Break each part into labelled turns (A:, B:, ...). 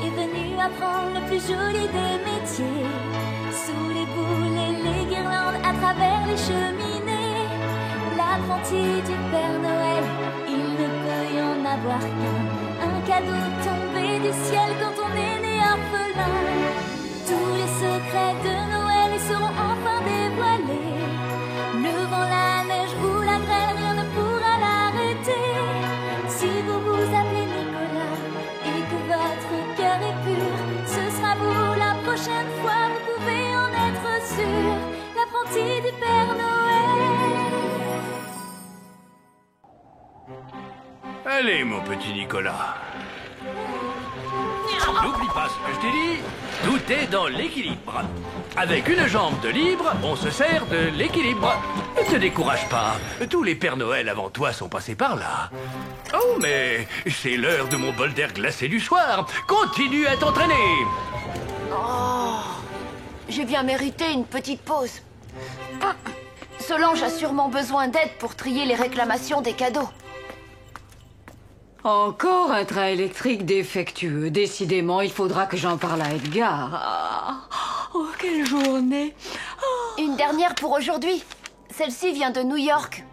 A: est venu apprendre le plus joli des métiers. Sous les boules et les guirlandes, à travers les cheminées, l'apprenti du Père Noël, il ne peut y en avoir qu'un. Un cadeau tombé du ciel quand on est né orphelin. Tous les secrets de Noël seront enfin dévoilés. Le vent, la neige ou la grêle, rien ne pourra l'arrêter. Si vous vous appelez Nicolas et que votre cœur est pur, ce sera vous la prochaine fois, vous pouvez en être sûr. L'apprenti du Père Noël.
B: Allez, mon petit Nicolas. N'oublie pas ce que je t'ai dit. Tout est dans l'équilibre. Avec une jambe de libre, on se sert de l'équilibre. Ne te décourage pas. Tous les Pères Noël avant toi sont passés par là. Oh, mais c'est l'heure de mon bol d'air glacé du soir. Continue à t'entraîner.
C: Oh, j'ai bien mérité une petite pause. Solange a sûrement besoin d'aide pour trier les réclamations des cadeaux.
D: Encore un train électrique défectueux. Décidément, il faudra que j'en parle à Edgar. Ah, oh, quelle journée!
C: Une dernière pour aujourd'hui. Celle-ci vient de New York.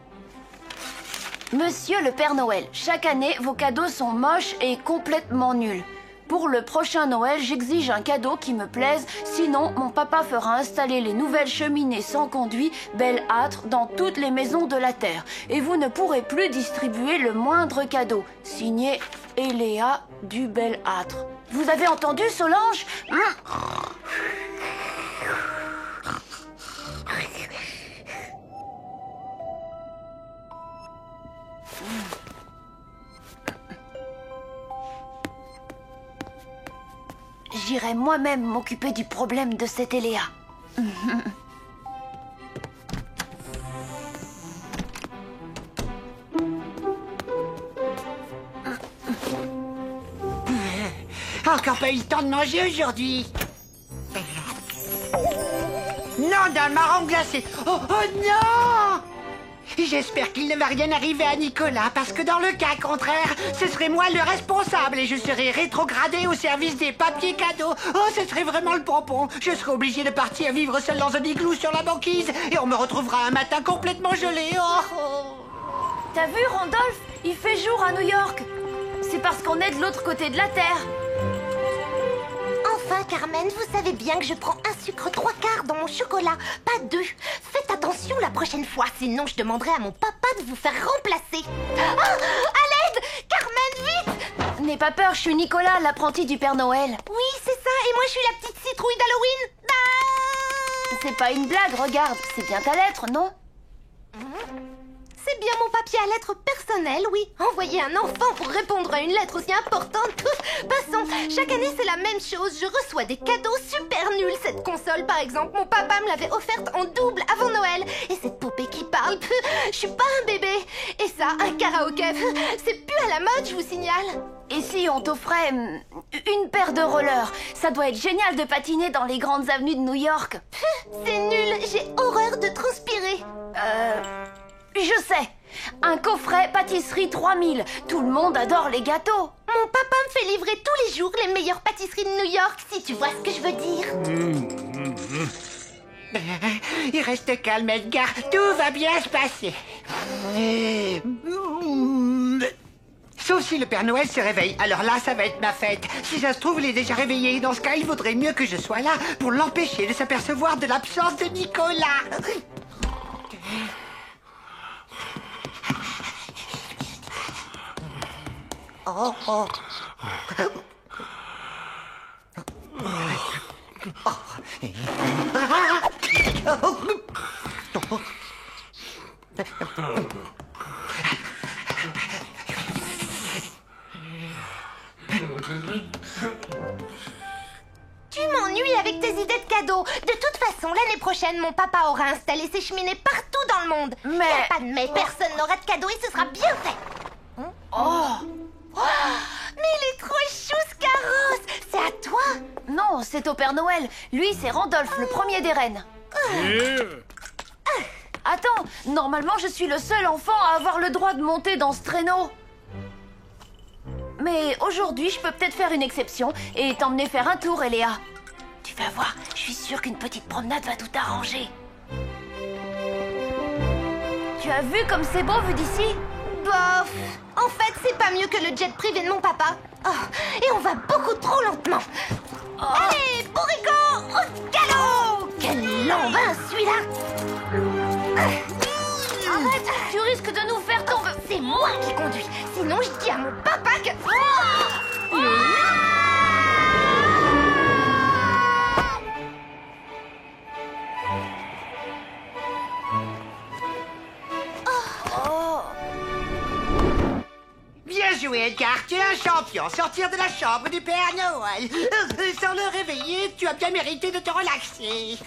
C: Monsieur le Père Noël, chaque année, vos cadeaux sont moches et complètement nuls. Pour le prochain Noël, j'exige un cadeau qui me plaise, sinon mon papa fera installer les nouvelles cheminées sans conduit, bel âtre, dans toutes les maisons de la Terre. Et vous ne pourrez plus distribuer le moindre cadeau. Signé Eléa du bel âtre. Vous avez entendu, Solange? J'irai moi-même m'occuper du problème de cette Eléa.
E: Encore pas eu le temps de manger aujourd'hui. Non, d'un marron glacé. Oh non! J'espère qu'il ne va rien arriver à Nicolas, parce que dans le cas contraire, ce serait moi le responsable et je serais rétrogradé au service des papiers cadeaux. Oh, ce serait vraiment le pompon. Je serais obligé de partir vivre seul dans un igloo sur la banquise et on me retrouvera un matin complètement gelé. Oh.
C: T'as vu, Randolph? Il fait jour à New York. C'est parce qu'on est de l'autre côté de la Terre.
F: Enfin, Carmen, vous savez bien que je prends un sucre 3/4 dans mon chocolat, pas 2. Faites attention la prochaine fois, sinon je demanderai à mon papa de vous faire remplacer. Ah, à l'aide! Carmen, vite!
C: N'aie pas peur, je suis Nicolas, l'apprenti du Père Noël.
F: Oui, c'est ça, et moi je suis la petite citrouille d'Halloween. Ah!
C: C'est pas une blague, regarde, c'est bien ta lettre, non?
F: C'est bien mon papier à lettres personnel, oui. Envoyer un enfant pour répondre à une lettre aussi importante. Passons, chaque année c'est la même chose. Je reçois des cadeaux super nuls. Cette console, par exemple, mon papa me l'avait offerte en double avant Noël. Et cette poupée qui parle, je suis pas un bébé. Et ça, un karaoké, c'est plus à la mode, je vous signale.
C: Et si on t'offrait une paire de rollers? Ça doit être génial de patiner dans les grandes avenues de New York.
F: C'est nul, j'ai horreur de transpirer.
C: Je sais. Un coffret pâtisserie 3000. Tout le monde adore les gâteaux.
F: Mon papa me fait livrer tous les jours les meilleures pâtisseries de New York, si tu vois ce que je veux dire.
E: Il reste calme, Edgar. Tout va bien se passer. Sauf si le Père Noël se réveille. Alors là, ça va être ma fête. Si ça se trouve, il est déjà réveillé. Dans ce cas, il vaudrait mieux que je sois là pour l'empêcher de s'apercevoir de l'absence de Nicolas. Oh, oh.
F: Tu m'ennuies avec tes idées de cadeaux. De toute façon, l'année prochaine, mon papa aura installé ses cheminées partout dans le monde.
C: Mais...
F: Y a pas de mais, personne n'aura de cadeaux et ce sera bien fait. Oh, mais il est trop chou ce carrosse. C'est à toi?
C: Non, c'est au Père Noël. Lui, c'est Randolph, le premier des rennes. Attends, normalement, je suis le seul enfant à avoir le droit de monter dans ce traîneau. Mais aujourd'hui, je peux peut-être faire une exception et t'emmener faire un tour, Eléa. Tu vas voir, je suis sûre qu'une petite promenade va tout arranger. Tu as vu comme c'est beau vu d'ici?
F: Bof. En fait, c'est pas mieux que le jet privé de mon papa. Oh, et on va beaucoup trop lentement. Allez, bourricot, au galop! Quel lambin, celui-là!
C: Arrête, tu risques de nous faire tomber.
F: C'est moi qui conduis. Sinon, je dis à mon papa que...
E: Bien joué, Edgar, tu es un champion. Sortir de la chambre du Père Noël sans le réveiller, tu as bien mérité de te relaxer.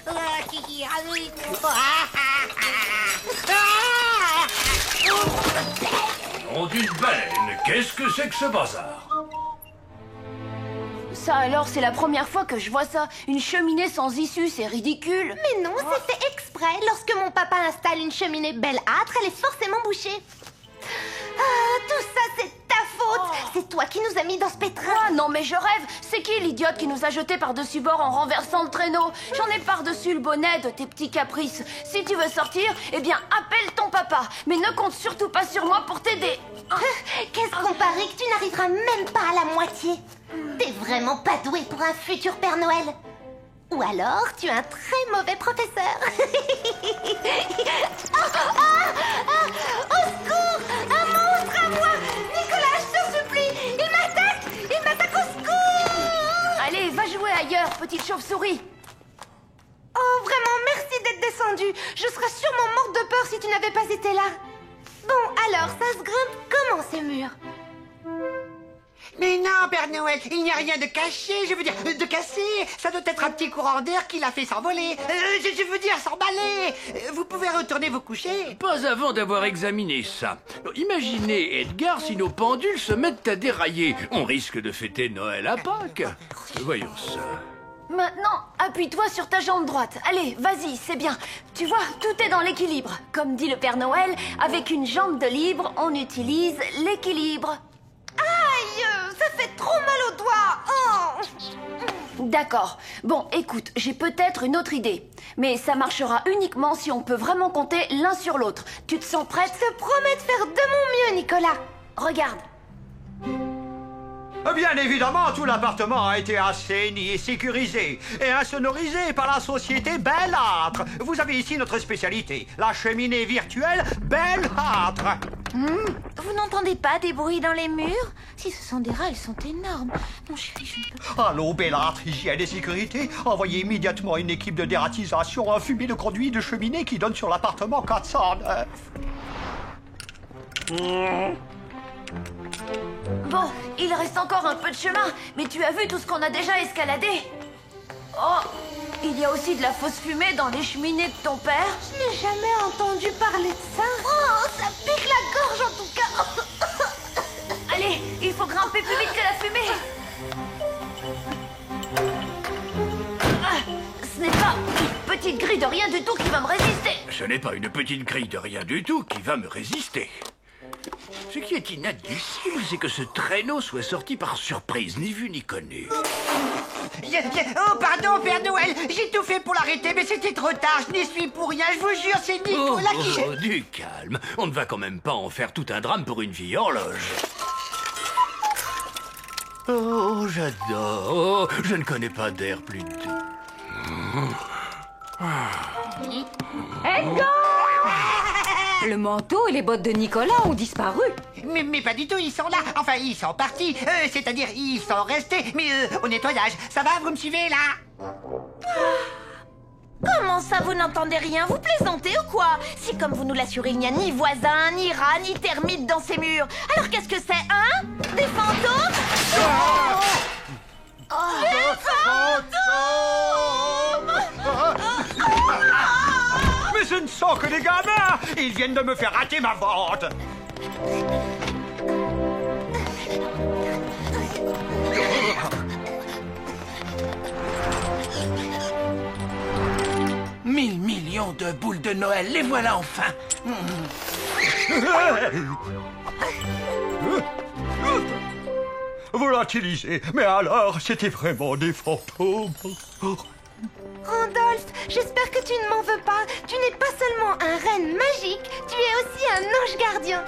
B: On dit une baleine, qu'est-ce que c'est que ce bazar?
C: Ça alors, c'est la première fois que je vois ça. Une cheminée sans issue, c'est ridicule.
F: Mais non, c'est fait exprès. Lorsque mon papa installe une cheminée belâtre, elle est forcément bouchée. Ah, tout ça, c'est ta faute. C'est toi qui nous as mis dans ce pétrin.
C: Ah non mais je rêve. C'est qui l'idiote qui nous a jetés par-dessus bord en renversant le traîneau? J'en ai par-dessus le bonnet de tes petits caprices. Si tu veux sortir, eh bien appelle ton papa. Mais ne compte surtout pas sur moi pour t'aider.
F: Qu'est-ce qu'on parie que tu n'arriveras même pas à la moitié? T'es vraiment pas doué pour un futur Père Noël. Ou alors, tu es un très mauvais professeur. Au secours! Un monstre à moi! Nicolas, je te supplie! Il m'attaque! Il m'attaque au secours!
C: Allez, va jouer ailleurs, petite chauve-souris.
F: Oh, vraiment, merci d'être descendu. Je serais sûrement morte de peur si tu n'avais pas été là. Bon, alors, ça se grimpe comment ces murs?
E: Mais non, Père Noël, il n'y a rien de caché, je veux dire, de cassé. Ça doit être un petit courant d'air qui l'a fait s'envoler. Je veux dire, s'emballer. Vous pouvez retourner vous coucher.
B: Pas avant d'avoir examiné ça. Imaginez, Edgar, si nos pendules se mettent à dérailler. On risque de fêter Noël à Pâques. Voyons ça.
C: Maintenant, appuie-toi sur ta jambe droite. Allez, vas-y, c'est bien. Tu vois, tout est dans l'équilibre. Comme dit le Père Noël, avec une jambe de libre, on utilise l'équilibre.
F: Aïe, ça fait trop mal aux doigts. Oh.
C: D'accord. Bon, écoute, j'ai peut-être une autre idée. Mais ça marchera uniquement si on peut vraiment compter l'un sur l'autre. Tu te sens prête?
F: Je te promets de faire de mon mieux, Nicolas.
C: Regarde.
G: Bien évidemment, tout l'appartement a été assaini et sécurisé et insonorisé par la société Belâtre. Vous avez ici notre spécialité, la cheminée virtuelle Belâtre.
F: Vous n'entendez pas des bruits dans les murs? Si ce sont des rats, ils sont énormes. Mon chéri, je ne peux pas...
G: Allô, Belâtre, hygiène et sécurité. Envoyez immédiatement une équipe de dératisation, un fumier de conduit de cheminée qui donne sur l'appartement 409.
C: Bon, il reste encore un peu de chemin, mais tu as vu tout ce qu'on a déjà escaladé? Oh, il y a aussi de la fausse fumée dans les cheminées de ton père?
F: Je n'ai jamais entendu parler de ça. Oh, ça pique la gorge en tout cas.
C: Allez, il faut grimper plus vite que la fumée. Ce n'est pas une petite grille de rien du tout qui va me résister.
B: Ce n'est pas une petite grille de rien du tout qui va me résister. Ce qui est inadmissible, c'est que ce traîneau soit sorti par surprise, ni vu ni connu.
E: Oh, pardon, Père Noël, j'ai tout fait pour l'arrêter, mais c'était trop tard, je n'y suis pour rien, je vous jure, c'est Nicolas qui...
B: Du calme. On ne va quand même pas en faire tout un drame pour une vieille horloge. Oh, j'adore. Oh, je ne connais pas d'air plus doux.
D: Edgar! Le manteau et les bottes de Nicolas ont disparu.
E: Mais pas du tout, ils sont là. Enfin, ils sont partis. C'est-à-dire, ils sont restés. Mais au nettoyage. Ça va, vous me suivez, là?
F: Comment ça, vous n'entendez rien? Vous plaisantez ou quoi? Si, comme vous nous l'assurez, il n'y a ni voisins, ni rats, ni termites dans ces murs. Alors qu'est-ce que c'est, hein? Des fantômes? Des fantômes!
G: Mais ce ne sont que des gamins. Ils viennent de me faire rater ma vente.
B: Mille millions de boules de Noël, les voilà enfin.
G: volatilisés. Mais alors, c'était vraiment des fantômes.
F: Randolph, j'espère que tu ne m'en veux pas. Tu n'es pas seulement un renne magique, tu es aussi un ange gardien.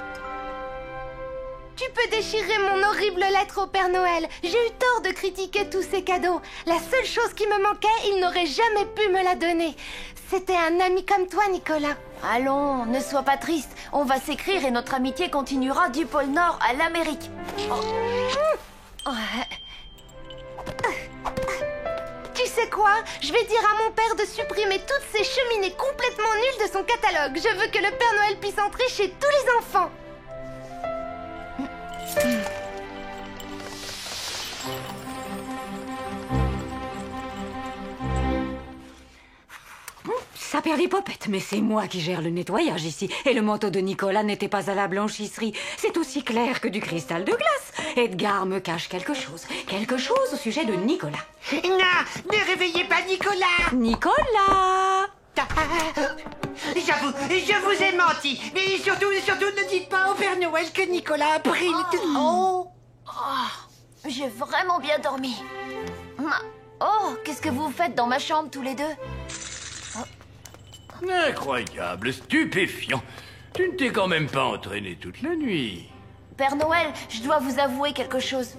F: Tu peux déchirer mon horrible lettre au Père Noël. J'ai eu tort de critiquer tous ces cadeaux. La seule chose qui me manquait, il n'aurait jamais pu me la donner. C'était un ami comme toi, Nicolas.
C: Allons, ne sois pas triste. On va s'écrire et notre amitié continuera du pôle Nord à l'Amérique.
F: Tu sais quoi? Je vais dire à mon père de supprimer toutes ces cheminées complètement nulles de son catalogue. Je veux que le Père Noël puisse entrer chez tous les enfants.
D: Ça perd les popettes, mais c'est moi qui gère le nettoyage ici. Et le manteau de Nicolas n'était pas à la blanchisserie. C'est aussi clair que du cristal de glace. Edgar me cache quelque chose. Quelque chose au sujet de Nicolas.
E: Non, ne réveillez pas Nicolas.
D: Nicolas!
E: J'avoue, je vous ai menti. Mais surtout, ne dites pas au Père Noël que Nicolas a pris le...
C: Oh, j'ai vraiment bien dormi. Oh, qu'est-ce que vous faites dans ma chambre tous les deux?
B: Incroyable, stupéfiant. Tu ne t'es quand même pas entraîné toute la nuit.
C: Père Noël, je dois vous avouer quelque chose.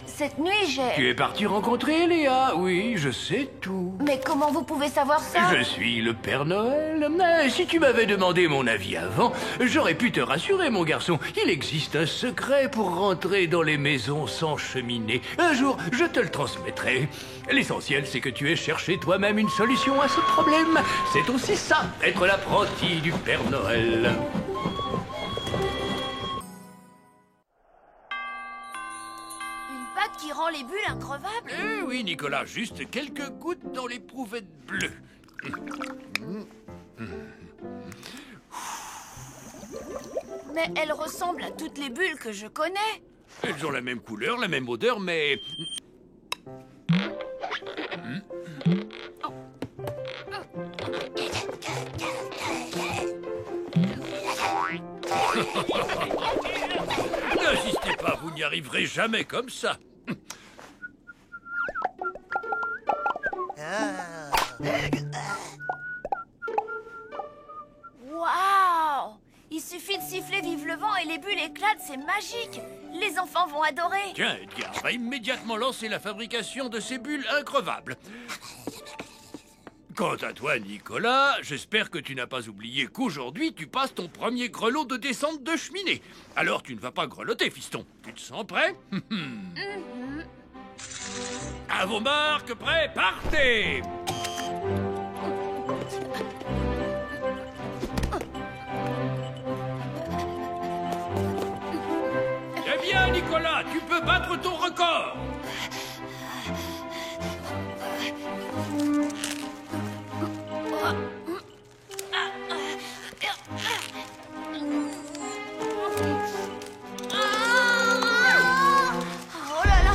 C: Cette nuit,
B: Tu es parti rencontrer Léa, oui, je sais tout.
C: Mais comment vous pouvez savoir ça?
B: Je suis le Père Noël. Si tu m'avais demandé mon avis avant, j'aurais pu te rassurer, mon garçon. Il existe un secret pour rentrer dans les maisons sans cheminée. Un jour, je te le transmettrai. L'essentiel, c'est que tu aies cherché toi-même une solution à ce problème. C'est aussi ça, être l'apprenti du Père Noël.
C: Qui rend les bulles increvables?
B: Eh oui, Nicolas, juste quelques gouttes dans l'éprouvette bleue.
C: Mais elles ressemblent à toutes les bulles que je connais.
B: Elles ont la même couleur, la même odeur, mais... N'insistez pas, vous n'y arriverez jamais comme ça.
C: Waouh! Il suffit de siffler vive le vent et les bulles éclatent, c'est magique! Les enfants vont adorer!
B: Tiens, Edgar, va immédiatement lancer la fabrication de ces bulles increvables. Quant à toi, Nicolas, j'espère que tu n'as pas oublié qu'aujourd'hui, tu passes ton premier grelot de descente de cheminée. Alors, tu ne vas pas grelotter, fiston. Tu te sens prêt? À vos marques, prêts, partez! Eh bien, Nicolas, tu peux battre ton record!
C: Oh là là!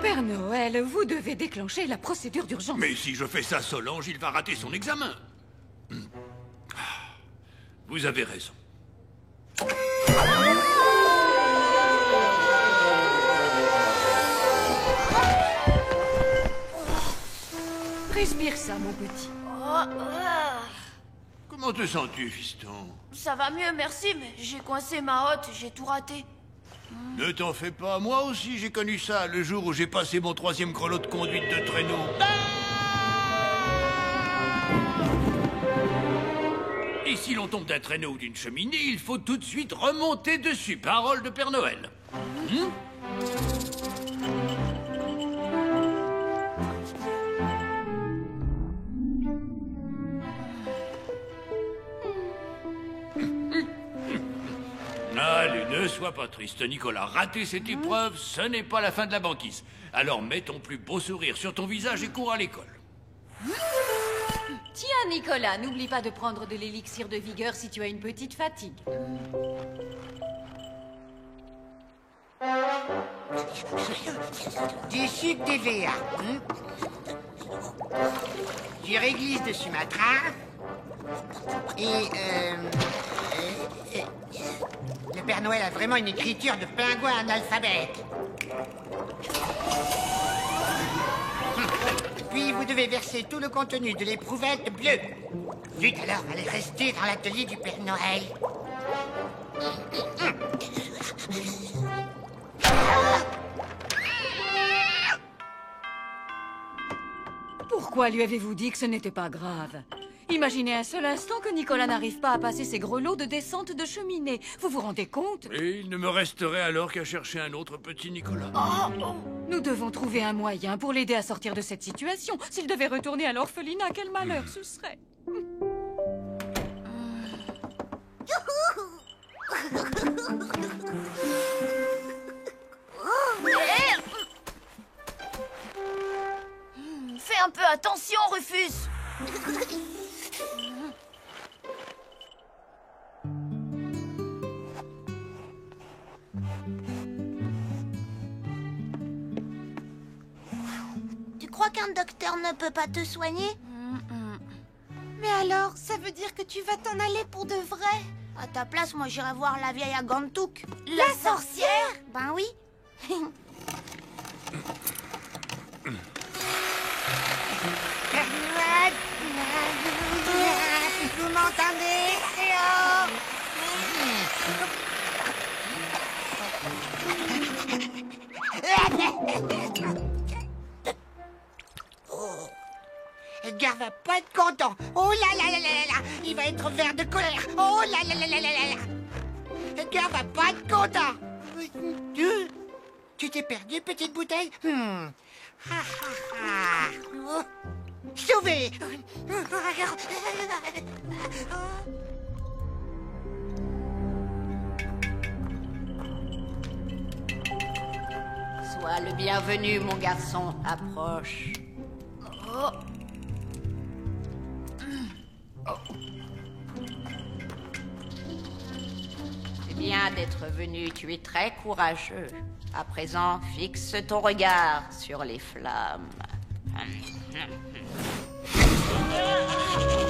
D: Père Noël, vous devez déclencher la procédure d'urgence.
B: Mais si je fais ça, Solange, il va rater son examen. Vous avez raison.
D: Respire ça, mon petit.
B: Comment te sens-tu, fiston?
C: Ça va mieux, merci, mais j'ai coincé ma hotte, j'ai tout raté.
B: Ne t'en fais pas, moi aussi j'ai connu ça, le jour où j'ai passé mon 3e grelot de conduite de traîneau. Et si l'on tombe d'un traîneau ou d'une cheminée, il faut tout de suite remonter dessus, parole de Père Noël. Allez, ne sois pas triste, Nicolas. Rater cette épreuve, ce n'est pas la fin de la banquise. Alors mets ton plus beau sourire sur ton visage et cours à l'école.
D: Tiens, Nicolas, n'oublie pas de prendre de l'élixir de vigueur si tu as une petite fatigue.
E: Du sucre d'EVA. réglisse de Sumatra. Et, le Père Noël a vraiment une écriture de pingouin analphabète. Puis vous devez verser tout le contenu de l'éprouvette bleue. Vite alors, allez rester dans l'atelier du Père Noël.
D: Pourquoi lui avez-vous dit que ce n'était pas grave? Imaginez un seul instant que Nicolas n'arrive pas à passer ses grelots de descente de cheminée. Vous vous rendez compte?
B: Et il ne me resterait alors qu'à chercher un autre petit Nicolas.
D: Nous devons trouver un moyen pour l'aider à sortir de cette situation. S'il devait retourner à l'orphelinat, quel malheur ce serait.
C: Fais un peu attention, Rufus.
F: Tu crois qu'un docteur ne peut pas te soigner? Mais alors, ça veut dire que tu vas t'en aller pour de vrai? À ta place, moi j'irai voir la vieille Agantouk. La sorcière? Ben oui.
E: Père Noël, vous m'entendez? Edgar va pas être content. Oh là là là là là, il va être vert de colère. Oh là là là là là là. Edgar va pas être content. Tu t'es perdu, petite bouteille? Oh. Sauvé.
H: Sois le bienvenu, mon garçon. Approche. C'est bien d'être venu, tu es très courageux. À présent, fixe ton regard sur les flammes.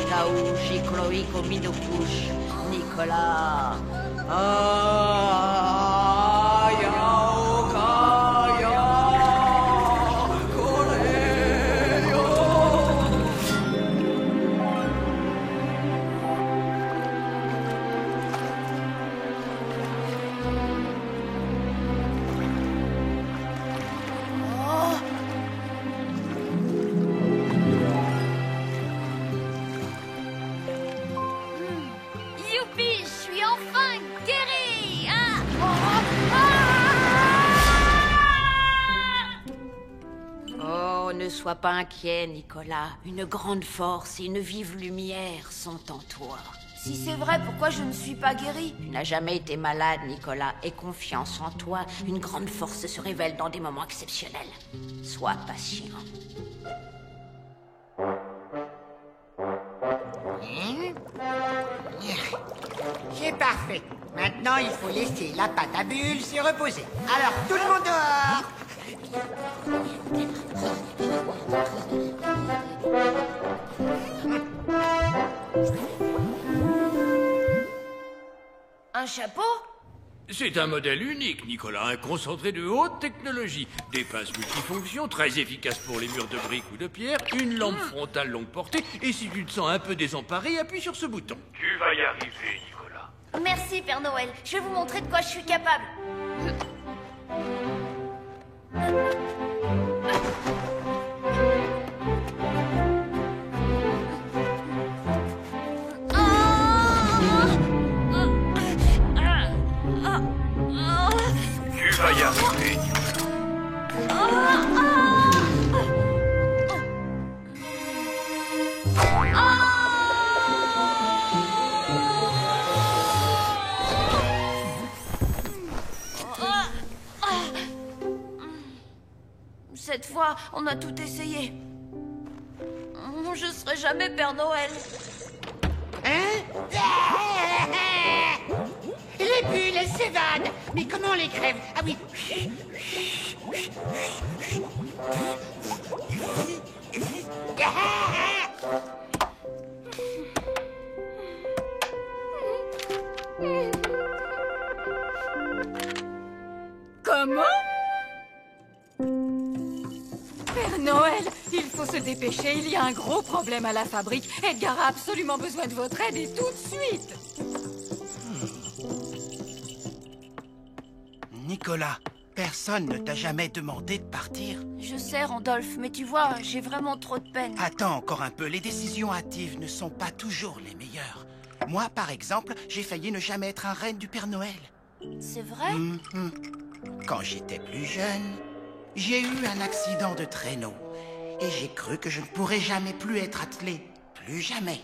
H: Kaouchi Chloé Kominopouche, Nicolas.
A: Youpi, je suis enfin guérie.
H: Oh, ne sois pas inquiet, Nicolas. Une grande force et une vive lumière sont en toi.
C: Si c'est vrai, pourquoi je ne suis pas guérie?
H: Tu n'as jamais été malade, Nicolas. Aie confiance en toi. Une grande force se révèle dans des moments exceptionnels. Sois patient.
E: C'est parfait. Maintenant, il faut laisser la pâte à bulles se reposer. Alors, tout le monde dehors.
C: Un chapeau?
B: C'est un modèle unique, Nicolas. Un concentré de haute technologie. Des pinces multifonctions, très efficaces pour les murs de briques ou de pierre. Une lampe frontale longue portée. Et si tu te sens un peu désemparé, appuie sur ce bouton. Tu vas y arriver, Nicolas.
C: Merci, Père Noël. Je vais vous montrer de quoi je suis capable.
B: Tu vas y arriver,
C: Cette fois, on a tout essayé. Je serai jamais Père Noël.
E: Hein? Les bulles, elles s'évadent. Mais comment on les crève? Ah oui.
D: Noël, il faut se dépêcher, il y a un gros problème à la fabrique. Edgar a absolument besoin de votre aide et tout de suite.
I: Nicolas, personne ne t'a jamais demandé de partir?
C: Je sais, Randolph, mais tu vois, j'ai vraiment trop de peine.
I: Attends encore un peu, les décisions hâtives ne sont pas toujours les meilleures. Moi, par exemple, j'ai failli ne jamais être un reine du Père Noël.
C: C'est vrai?
I: Quand j'étais plus jeune, j'ai eu un accident de traîneau. Et j'ai cru que je ne pourrais jamais plus être attelé. Plus jamais.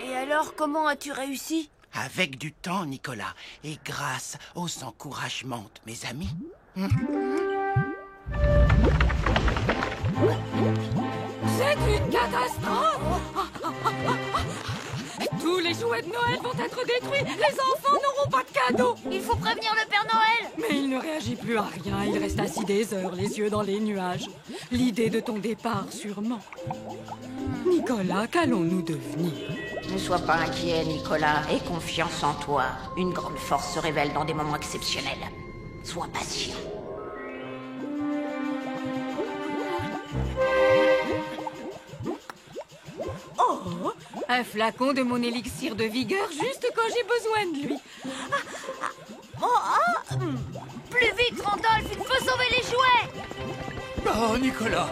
C: Et alors, comment as-tu réussi?
I: Avec du temps, Nicolas, et grâce aux encouragements de mes amis.
D: C'est une catastrophe! Tous les jouets de Noël vont être détruits! Les enfants n'auront pas de cadeaux!
C: Il faut prévenir le Père Noël!
D: Mais il ne réagit plus à rien, il reste assis des heures, les yeux dans les nuages. L'idée de ton départ, sûrement. Nicolas, qu'allons-nous devenir?
H: Ne sois pas inquiet, Nicolas, aie confiance en toi. Une grande force se révèle dans des moments exceptionnels. Sois patient.
D: Oh, un flacon de mon élixir de vigueur juste quand j'ai besoin de lui.
C: Plus vite, Randolph, il faut sauver les jouets!
B: Oh, Nicolas!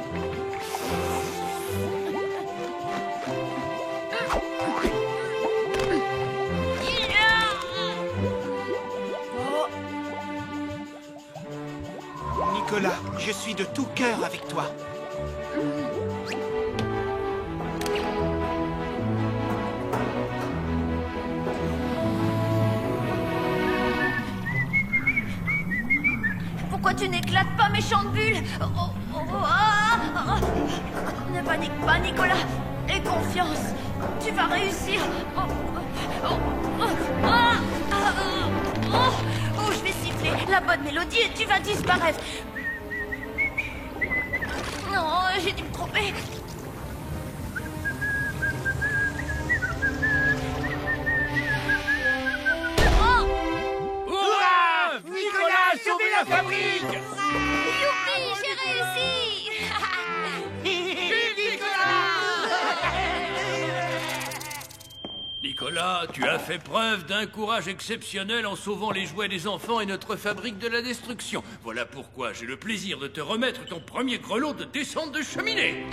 I: Nicolas, je suis de tout cœur avec toi.
C: Pourquoi tu n'éclates pas, méchante bulle? Ne panique pas, Nicolas. Aie confiance. Tu vas réussir. Je vais siffler la bonne mélodie et tu vas disparaître. Non, j'ai dû me tromper.
B: Hurrah! Nicolas a sauvé la fabrique!
C: Youpi, j'ai réussi!
B: Nicolas, tu as fait preuve d'un courage exceptionnel en sauvant les jouets des enfants et notre fabrique de la destruction. Voilà pourquoi j'ai le plaisir de te remettre ton premier grelot de descente de cheminée.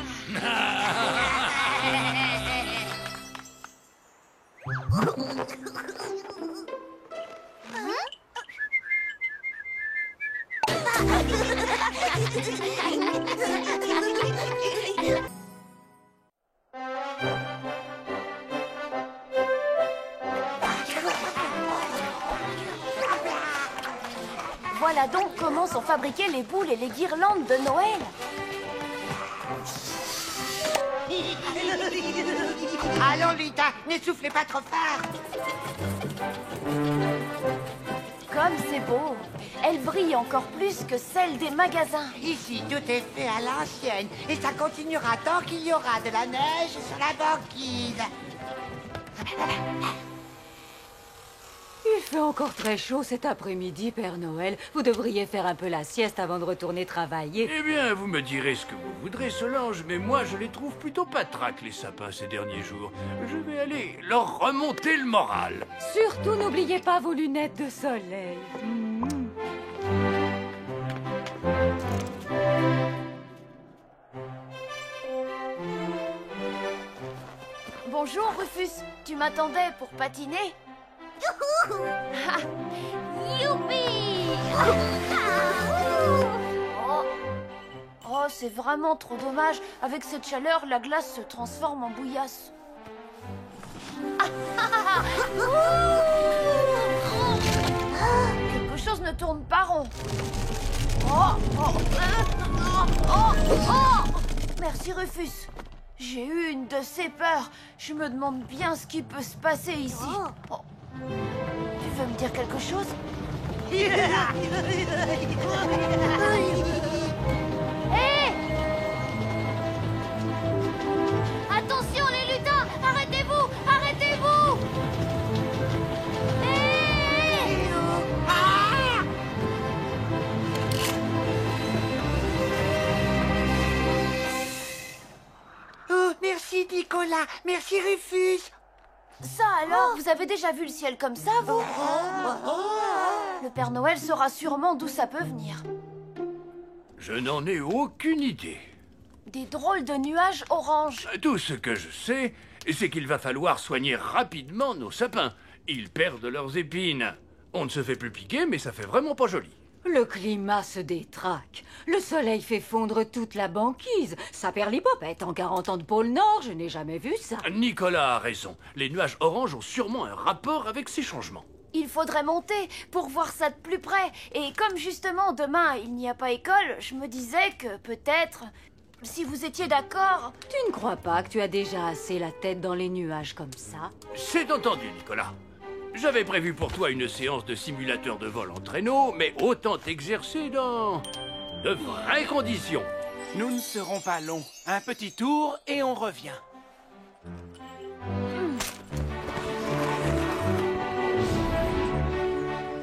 C: Voilà donc comment sont fabriquées les boules et les guirlandes de Noël.
E: Allons, Lita, n'essoufflez pas trop fort.
C: Comme c'est beau. Elle brille encore plus que celle des magasins.
E: Ici, tout est fait à l'ancienne. Et ça continuera tant qu'il y aura de la neige sur la banquise.
D: Il fait encore très chaud cet après-midi, Père Noël. Vous devriez faire un peu la sieste avant de retourner travailler.
B: Eh bien, vous me direz ce que vous voudrez, Solange, mais moi je les trouve plutôt patraques, les sapins, ces derniers jours. Je vais aller leur remonter le moral.
D: Surtout, n'oubliez pas vos lunettes de soleil.
C: Bonjour, Rufus. Tu m'attendais pour patiner? Youpi! Oh, c'est vraiment trop dommage. Avec cette chaleur, la glace se transforme en bouillasse. Quelque chose ne tourne pas rond. Merci, Rufus. J'ai eu une de ces peurs. Je me demande bien ce qui peut se passer ici. Oh. Tu veux me dire quelque chose? Hé! Attention, les lutins! Arrêtez-vous! Arrêtez-vous!
E: Nicolas. Merci, Rufus.
C: Ça alors, vous avez déjà vu le ciel comme ça, vous? Le Père Noël saura sûrement d'où ça peut venir.
B: Je n'en ai aucune idée.
C: Des drôles de nuages orange.
B: Tout ce que je sais, c'est qu'il va falloir soigner rapidement nos sapins. Ils perdent leurs épines. On ne se fait plus piquer, mais ça fait vraiment pas joli.
D: Le climat se détraque. Le soleil fait fondre toute la banquise. Ça perd l'hypopète. En 40 ans de pôle Nord, je n'ai jamais vu ça.
B: Nicolas a raison. Les nuages orange ont sûrement un rapport avec ces changements.
C: Il faudrait monter pour voir ça de plus près. Et comme justement demain il n'y a pas école, je me disais que peut-être, si vous étiez d'accord...
D: Tu ne crois pas que tu as déjà assez la tête dans les nuages comme ça?
B: C'est entendu, Nicolas. J'avais prévu pour toi une séance de simulateur de vol en traîneau, mais autant t'exercer dans de vraies conditions.
J: Nous ne serons pas longs. Un petit tour et on revient.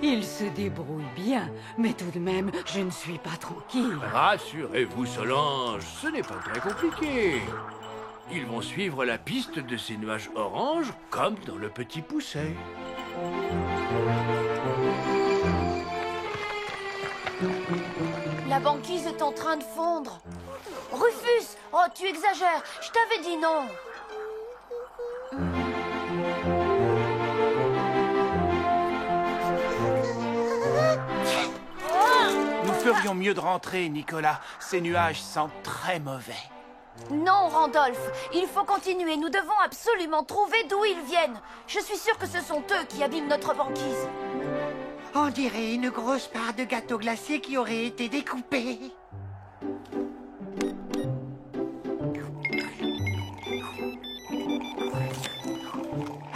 D: Il se débrouille bien, mais tout de même, je ne suis pas tranquille.
B: Rassurez-vous, Solange, ce n'est pas très compliqué. Ils vont suivre la piste de ces nuages orange, comme dans le Petit Pousset.
C: La banquise est en train de fondre. Rufus! Oh, tu exagères. Je t'avais dit non.
J: Nous ferions mieux de rentrer, Nicolas. Ces nuages sentent très mauvais.
C: Non, Randolph. Il faut continuer. Nous devons absolument trouver d'où ils viennent. Je suis sûre que ce sont eux qui abîment notre banquise.
E: On dirait une grosse part de gâteau glacé qui aurait été découpée.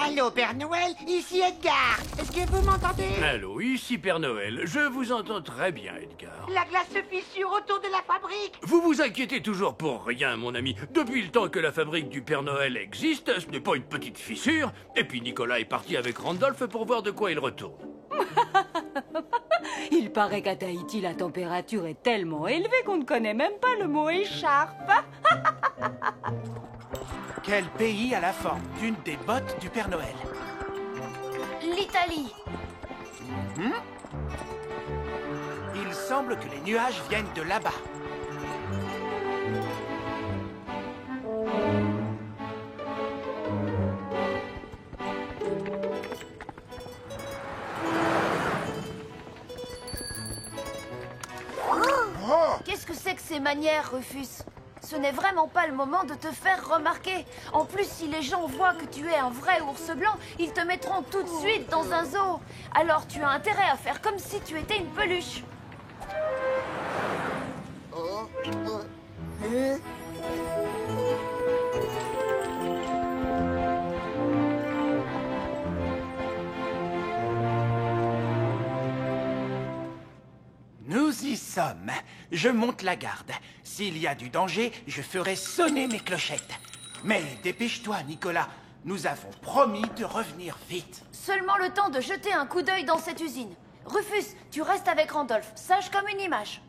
E: Allô, Père Noël, ici Edgar. Est-ce que vous m'entendez?
B: Allô, ici Père Noël. Je vous entends très bien, Edgar.
E: La glace se fissure autour de la fabrique.
B: Vous vous inquiétez toujours pour rien, mon ami. Depuis le temps que la fabrique du Père Noël existe, ce n'est pas une petite fissure. Et puis Nicolas est parti avec Randolph pour voir de quoi il retourne.
D: Il paraît qu'à Tahiti, la température est tellement élevée qu'on ne connaît même pas le mot écharpe.
J: Quel pays a la forme d'une des bottes du Père Noël?
C: L'Italie.
J: Il semble que les nuages viennent de là-bas.
C: Qu'est-ce que c'est que ces manières, Rufus? Ce n'est vraiment pas le moment de te faire remarquer. En plus, si les gens voient que tu es un vrai ours blanc, ils te mettront tout de suite dans un zoo. Alors tu as intérêt à faire comme si tu étais une peluche.
J: Nous y sommes. Je monte la garde. S'il y a du danger, je ferai sonner mes clochettes. Mais dépêche-toi, Nicolas. Nous avons promis de revenir vite.
C: Seulement le temps de jeter un coup d'œil dans cette usine. Rufus, tu restes avec Randolph, sage comme une image.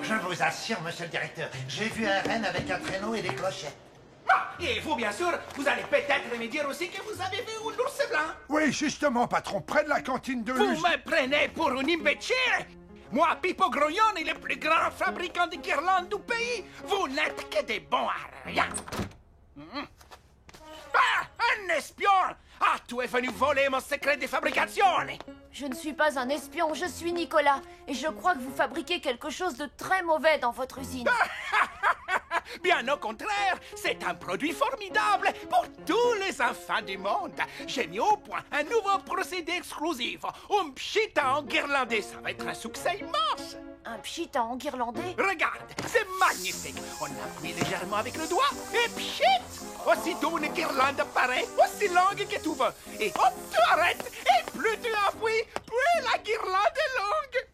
I: Je vous assure, monsieur le directeur, j'ai vu un renne avec un traîneau et des clochettes.
J: Et vous, bien sûr, vous allez peut-être me dire aussi que vous avez vu un ours blanc.
K: Oui, justement, patron, près de la cantine de
J: Vous
K: l'usine.
J: me prenez pour un imbécile? Moi, Pipo Grognon est le plus grand fabricant de guirlandes du pays. Vous n'êtes que des bons à rien. Ah, un espion! Ah, tu es venu voler mon secret de fabrication!
C: Je ne suis pas un espion, je suis Nicolas. Et je crois que vous fabriquez quelque chose de très mauvais dans votre usine.
J: Bien au contraire, c'est un produit formidable pour tous les enfants du monde. J'ai mis au point un nouveau procédé exclusif. Un pchita enguirlandé, ça va être un succès immense.
C: Un pchita enguirlandé?
J: Regarde, c'est magnifique. On appuie légèrement avec le doigt et pchit! Aussitôt une guirlande apparaît, aussi longue que tu veux. Et hop, tu arrêtes. Et plus tu appuies, plus la guirlande est longue.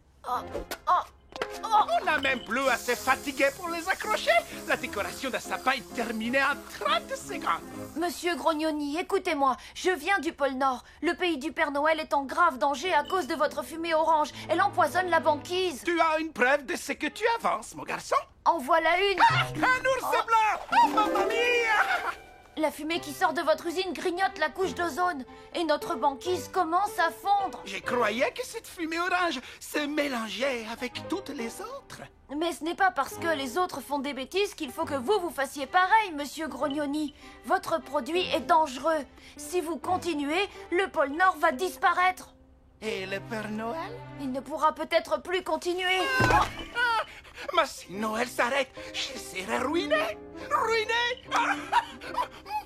J: On a même plus assez fatigué pour les accrocher. La décoration d'un sapin est terminée en 30 secondes.
C: Monsieur Grognoni, écoutez-moi. Je viens du pôle Nord. Le pays du Père Noël est en grave danger à cause de votre fumée orange. Elle empoisonne la banquise.
J: Tu as une preuve de ce que tu avances, mon garçon?
C: En voilà une.
J: Un ours blanc! Oh, mamma mia!
C: La fumée qui sort de votre usine grignote la couche d'ozone. Et notre banquise commence à fondre.
J: Je croyais que cette fumée orange se mélangeait avec toutes les autres.
C: Mais ce n'est pas parce que les autres font des bêtises qu'il faut que vous fassiez pareil, monsieur Grognoni. Votre produit est dangereux. Si vous continuez, le pôle Nord va disparaître.
J: Et le Père Noël?
C: Il ne pourra peut-être plus continuer.
J: Mais si Noël s'arrête, je serai ruiné! Ruiné!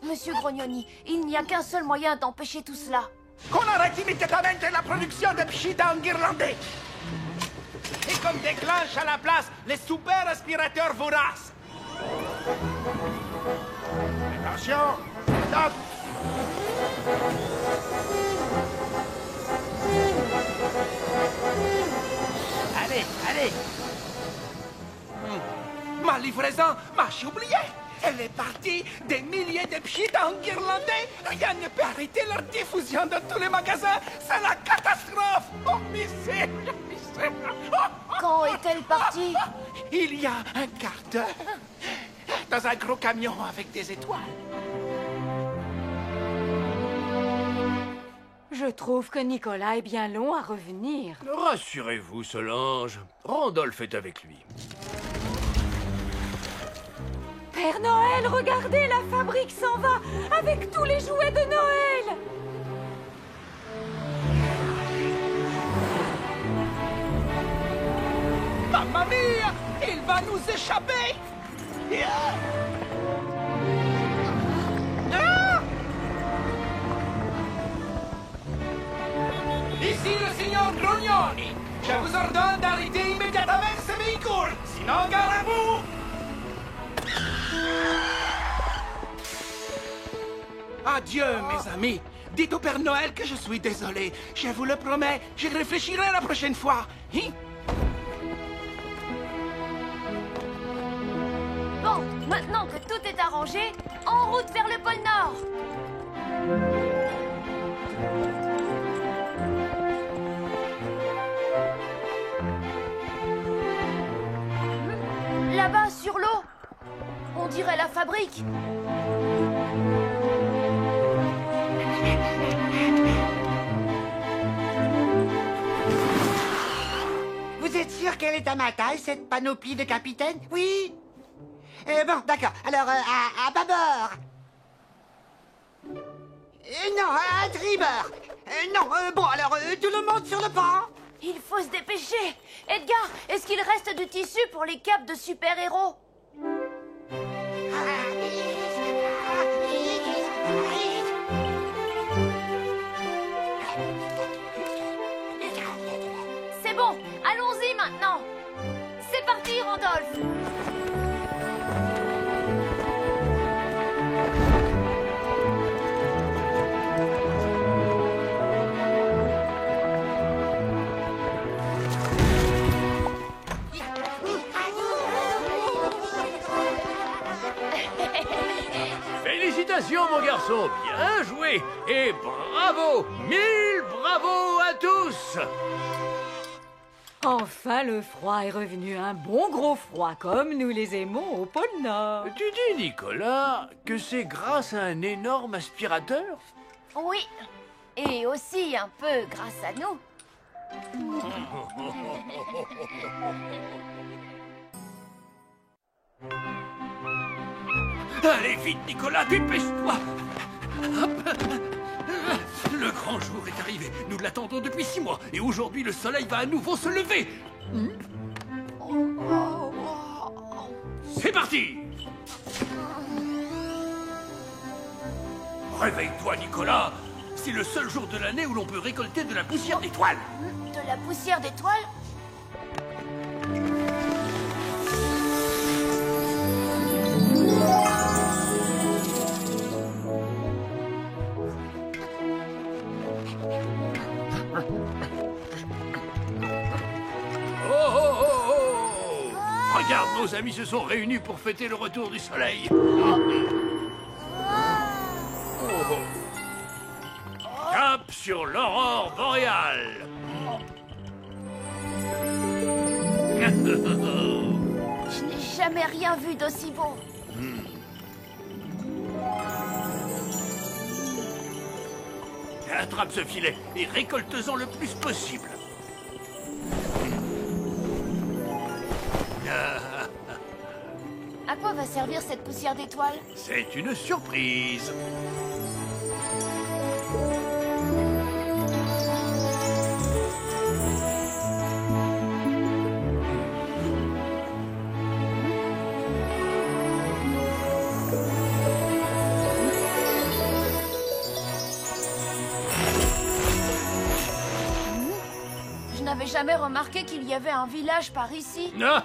C: Monsieur Grognoni, il n'y a qu'un seul moyen d'empêcher tout cela.
J: Qu'on arrête immédiatement la production de pchita en guirlandais! Et qu'on déclenche à la place les super aspirateurs voraces!
K: Attention! Stop!
J: Allez, allez! Ma livraison, j'ai oublié! Elle est partie des milliers de pchita en guirlandais! Rien ne peut arrêter leur diffusion dans tous les magasins! C'est la catastrophe! Oh, misère!
C: Quand est-elle partie?
J: Il y a un quart d'heure, dans un gros camion avec des étoiles.
D: Je trouve que Nicolas est bien long à revenir.
B: Rassurez-vous, Solange. Randolph est avec lui.
D: Père Noël, regardez, la fabrique s'en va avec tous les jouets de Noël.
J: Mamma mia! Il va nous échapper! Ici le signor Grognoni. Je vous ordonne d'arrêter immédiatement ce véhicule. Sinon, gare à vous! Adieu, mes amis. Dites au Père Noël que je suis désolé. Je vous le promets, je réfléchirai la prochaine fois. Hein?
C: Bon, maintenant que tout est arrangé, en route vers le pôle Nord. Là-bas, sur l'eau. On dirait la fabrique.
E: Vous êtes sûr qu'elle est à ma taille, cette panoplie de capitaine? Oui. Bon, d'accord. Alors, à bâbord. Non, à tribord. Non, bon, alors, tout le monde sur le pont.
C: Il faut se dépêcher. Edgar, est-ce qu'il reste du tissu pour les capes de super-héros? C'est bon, allons-y maintenant. C'est parti, Randolph.
B: Félicitations, mon garçon, bien joué. Et bravo, 1000 bravo à tous.
D: Enfin, le froid est revenu, un bon gros froid, comme nous les aimons au pôle Nord.
B: Tu dis, Nicolas, que c'est grâce à un énorme aspirateur?
C: Oui, et aussi un peu grâce à nous.
B: Allez vite, Nicolas, dépêche-toi. Le grand jour est arrivé. Nous l'attendons depuis 6 mois. Et aujourd'hui, le soleil va à nouveau se lever. C'est parti. Réveille-toi, Nicolas. C'est le seul jour de l'année où l'on peut récolter de la poussière d'étoiles.
C: De la poussière d'étoiles?
B: Oh, oh, oh, oh. Regarde, nos amis se sont réunis pour fêter le retour du soleil. Cap sur l'aurore boréale.
C: Je n'ai jamais rien vu d'aussi beau.
B: Attrape ce filet et récolte-en le plus possible.
C: À quoi va servir cette poussière d'étoiles?
B: C'est une surprise.
C: Je n'avais jamais remarqué qu'il y avait un village par ici.
B: Ah,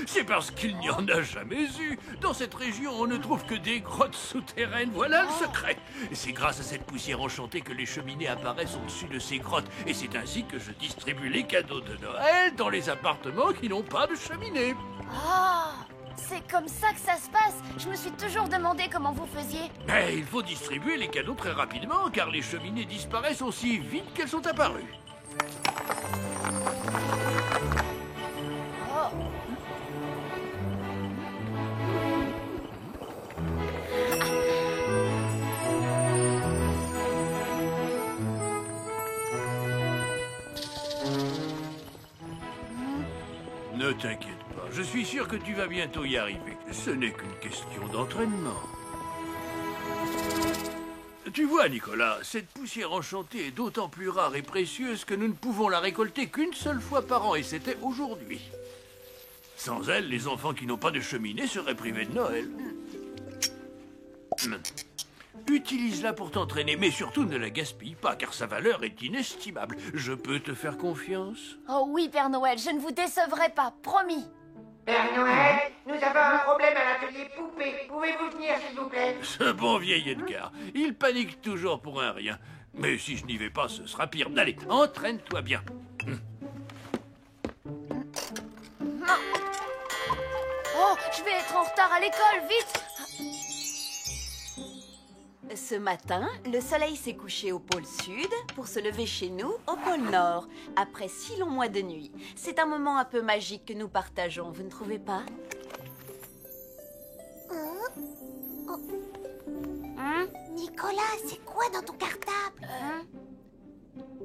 B: c'est parce qu'il n'y en a jamais eu. Dans cette région, on ne trouve que des grottes souterraines. Voilà le secret. Et c'est grâce à cette poussière enchantée que les cheminées apparaissent au-dessus de ces grottes. Et c'est ainsi que je distribue les cadeaux de Noël dans les appartements qui n'ont pas de cheminée.
C: Ah, c'est comme ça que ça se passe. Je me suis toujours demandé comment vous faisiez.
B: Mais il faut distribuer les cadeaux très rapidement, car les cheminées disparaissent aussi vite qu'elles sont apparues. Ne t'inquiète pas, je suis sûr que tu vas bientôt y arriver. Ce n'est qu'une question d'entraînement. Tu vois, Nicolas, cette poussière enchantée est d'autant plus rare et précieuse que nous ne pouvons la récolter qu'une seule fois par an, et c'était aujourd'hui. Sans elle, les enfants qui n'ont pas de cheminée seraient privés de Noël. Utilise-la pour t'entraîner, mais surtout ne la gaspille pas, car sa valeur est inestimable. Je peux te faire confiance?
C: Oh oui, Père Noël, je ne vous décevrai pas, promis.
E: Père Noël, nous avons un problème à l'atelier poupée. Pouvez-vous venir, s'il vous plaît?
B: Ce bon vieil Edgar, il panique toujours pour un rien. Mais si je n'y vais pas, ce sera pire. Allez, entraîne-toi bien.
C: Oh, je vais être en retard à l'école, vite.
L: Ce matin, le soleil s'est couché au pôle sud pour se lever chez nous au pôle nord, après 6 longs mois de nuit. C'est un moment un peu magique que nous partageons, vous ne trouvez pas?
F: Nicolas, c'est quoi dans ton cartable?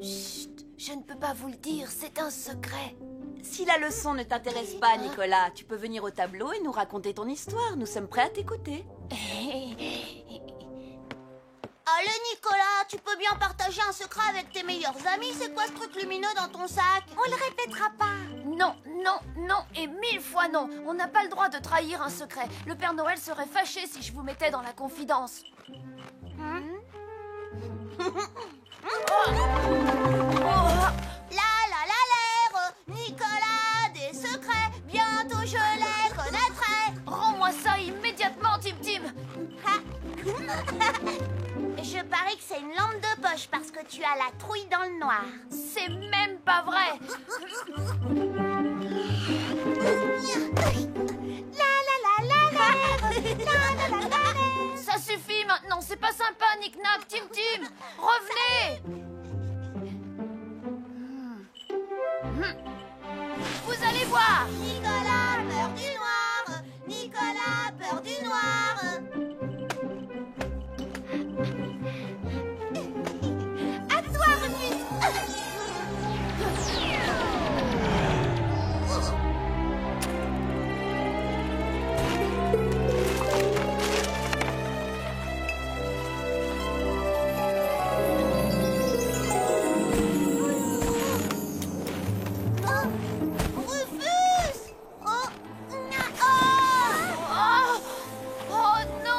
C: Chut, je ne peux pas vous le dire, c'est un secret.
L: Si la leçon ne t'intéresse pas, Nicolas, tu peux venir au tableau et nous raconter ton histoire. Nous sommes prêts à t'écouter.
F: Allez, Nicolas, tu peux bien partager un secret avec tes meilleurs amis. C'est quoi ce truc lumineux dans ton sac? On le répétera pas.
C: Non, non, non et 1000 fois non. On n'a pas le droit de trahir un secret. Le Père Noël serait fâché si je vous mettais dans la confidence.
F: La la la l'air, Nicolas, des secrets, bientôt je les connaîtrai.
C: Rends-moi ça immédiatement, Tim Tim.
F: Je parie que c'est une lampe de poche parce que tu as la trouille dans le noir.
C: C'est même pas vrai.
F: La la la la l'air, la la la la l'air.
C: Ça suffit maintenant, c'est pas sympa, Nick Nack, Tim Tim. Revenez. Vous allez voir.
F: Nicolas, peur du noir. Nicolas, peur du noir. À toi, Remus.
C: Oh non.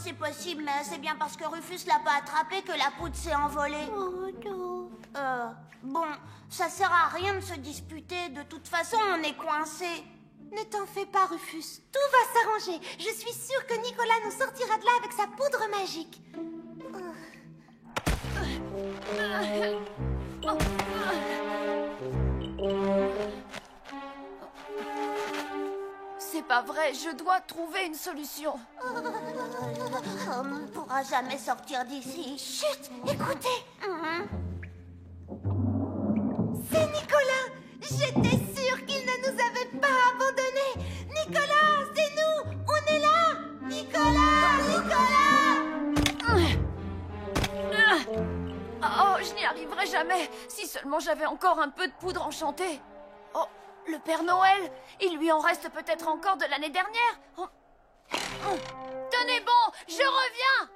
M: c'est possible, mais c'est bien parce que Rufus l'a pas attrapé que la poudre s'est envolée.
F: Oh non.
M: Bon, ça sert à rien de se disputer. De toute façon, on est coincés.
F: Ne t'en fais pas, Rufus. Tout va s'arranger. Je suis sûre que Nicolas nous sortira de là avec sa poudre magique.
C: C'est pas vrai, je dois trouver une solution.
M: On ne pourra jamais sortir d'ici.
F: Chut, écoutez. C'est Nicolas. J'étais sûre qu'il ne nous avait pas abandonnés. Nicolas, c'est nous. On est là. Nicolas.
C: Oh, je n'y arriverai jamais. Si seulement j'avais encore un peu de poudre enchantée. Oh, le Père Noël, il lui en reste peut-être encore de l'année dernière. Oh. Tenez bon, je reviens.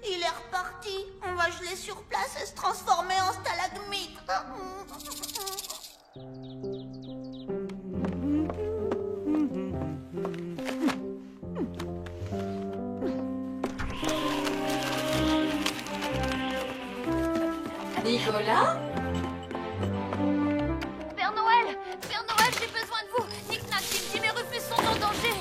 M: Il est reparti. On va geler sur place et se transformer en stalagmite.
D: Nicolas?
C: Père Noël, j'ai besoin de vous. Nick-Nack, Tim et Rufus sont en danger.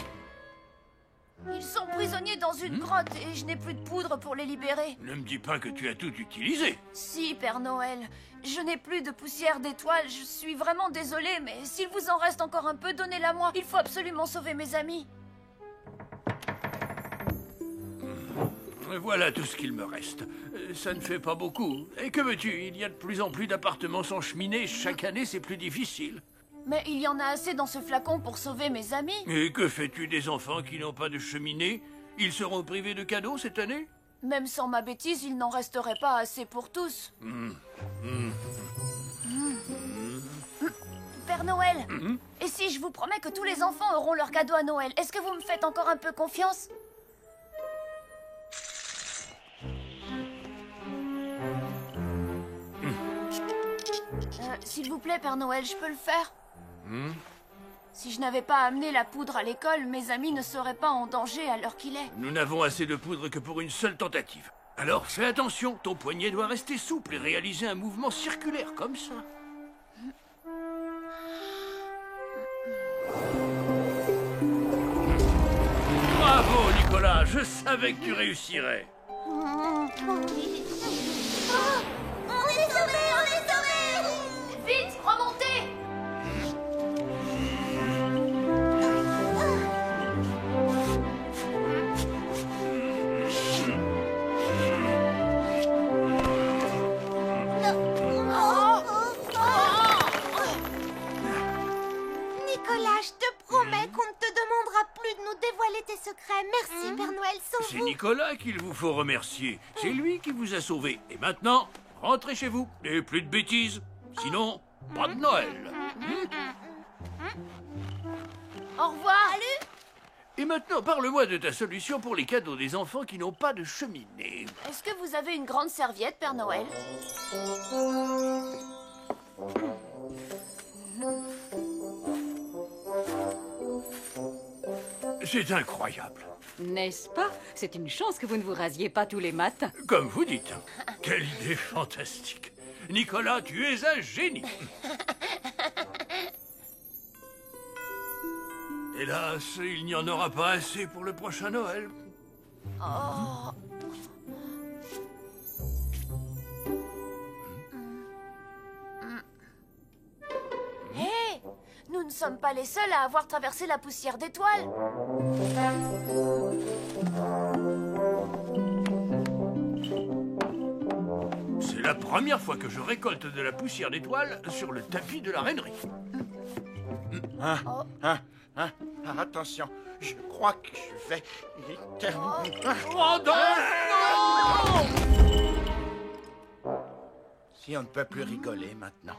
C: Ils sont prisonniers dans une grotte et je n'ai plus de poudre pour les libérer.
B: Ne me dis pas que tu as tout utilisé.
C: Si, Père Noël. Je n'ai plus de poussière d'étoiles. Je suis vraiment désolée, mais s'il vous en reste encore un peu, donnez-la moi. Il faut absolument sauver mes amis.
B: Voilà tout ce qu'il me reste. Ça ne fait pas beaucoup. Et que veux-tu? Il y a de plus en plus d'appartements sans cheminée. Chaque année, c'est plus difficile.
C: Mais il y en a assez dans ce flacon pour sauver mes amis.
B: Et que fais-tu des enfants qui n'ont pas de cheminée? Ils seront privés de cadeaux cette année?
C: Même sans ma bêtise, il n'en resterait pas assez pour tous. Père Noël, et si je vous promets que tous les enfants auront leur cadeau à Noël, est-ce que vous me faites encore un peu confiance? S'il vous plaît, Père Noël, je peux le faire? Si je n'avais pas amené la poudre à l'école, mes amis ne seraient pas en danger à l'heure qu'il est.
B: Nous n'avons assez de poudre que pour une seule tentative. Alors fais attention, ton poignet doit rester souple et réaliser un mouvement circulaire comme ça. Bravo, Nicolas, je savais que tu réussirais.
M: On est sauvés, on est sauvés!
C: Vite, remontez!
F: Nicolas, je te promets qu'on ne te demandera plus de nous dévoiler tes secrets. Merci, Père Noël, sans
B: C'est
F: vous.
B: Nicolas qu'il vous faut remercier. C'est lui qui vous a sauvé. Et maintenant, rentrez chez vous. Et plus de bêtises. Sinon, pas de Noël.
C: Au revoir.
M: Salut!
B: Et maintenant, parle-moi de ta solution pour les cadeaux des enfants qui n'ont pas de cheminée.
C: Est-ce que vous avez une grande serviette, Père Noël?
B: C'est incroyable.
D: N'est-ce pas? C'est une chance que vous ne vous rasiez pas tous les matins.
B: Comme vous dites. Quelle idée fantastique. Nicolas, tu es un génie. Hélas, il n'y en aura pas assez pour le prochain Noël.
C: Oh. Hé! Nous ne sommes pas les seuls à avoir traversé la poussière d'étoiles.
B: C'est la première fois que je récolte de la poussière d'étoiles sur le tapis de la reînerie.
K: Attention, je crois que je vais éternuer.
B: Oh non!
K: Si on ne peut plus rigoler maintenant.